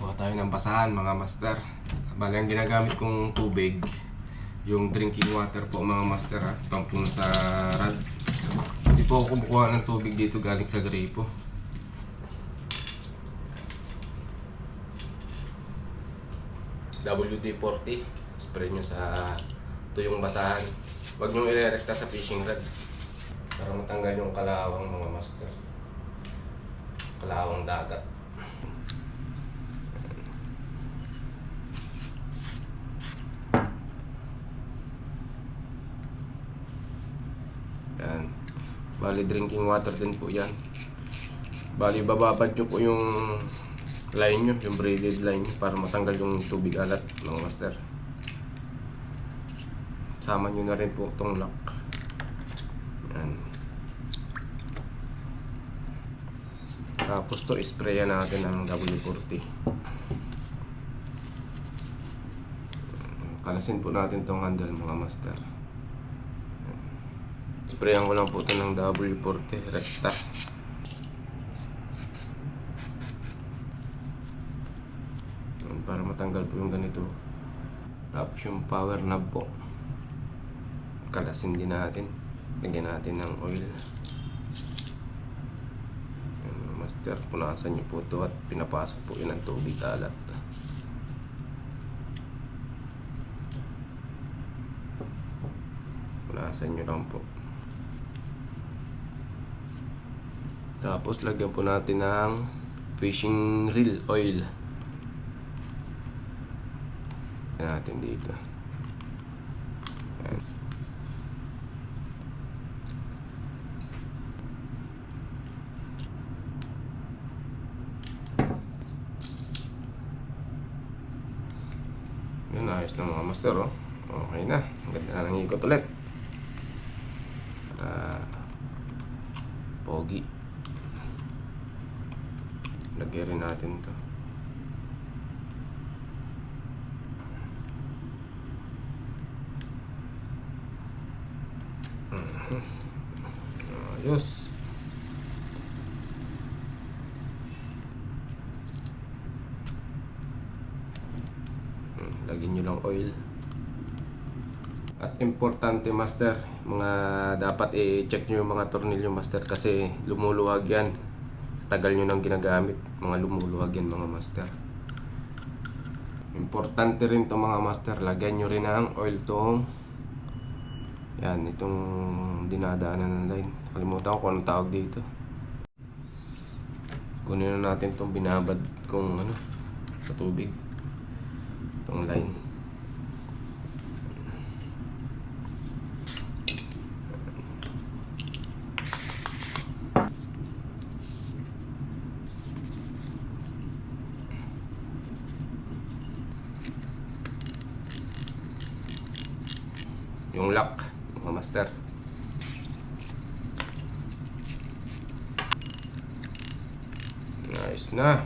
Kuha tayo ng basahan mga master. Bali ang ginagamit kong tubig, yung drinking water po mga master ha. Pampun sa rad. Hindi po ako kumukuha ng tubig dito galing sa gripo. WD-40. Spray nyo sa tuyong basahan. Huwag nyo irerekta sa fishing rod para matanggal yung kalawang mga master. Kalawang dagat. Yan. Bali drinking water din po yan. Bali bababad nyo po yung line nyo, yung braided line nyo para matanggal yung tubig alat mga master. Sama nyo na rin po itong lock. Yan. Tapos to isprayan natin ng W40. Kalasin po natin itong handle mga master. Sprayan ko lang po ito ng W40 rekta. Para matanggal po yung ganito. Tapos yung power knob po, kalasin din natin. Lagyan natin ng oil. Master, punasan nyo po ito at pinapasok po yun ang tubig alat. Punasan nyo lang po. Tapos lagyan po natin ng fishing reel oil. Lagyan natin dito. Ayan. Yun, ayos na mga master oh. Okay na. Ang ganda na ng ikot ulit. Para pogi. Lagyan rin natin to. Ayos. Lagyan nyo lang oil. At importante master, mga dapat i-check nyo yung mga tornilyo master kasi lumuluwag yan. Tagal nyo nang ginagamit, mga lumuluwag yan mga master. Importante rin to mga master, lagyan nyo rin ng oil tong yan, itong dinadaanan ng line. Kalimutan ko kung anong tawag dito. Kunin na natin itong binabad kong ano, sa tubig. Itong line. Yung lock mga master. Nice na.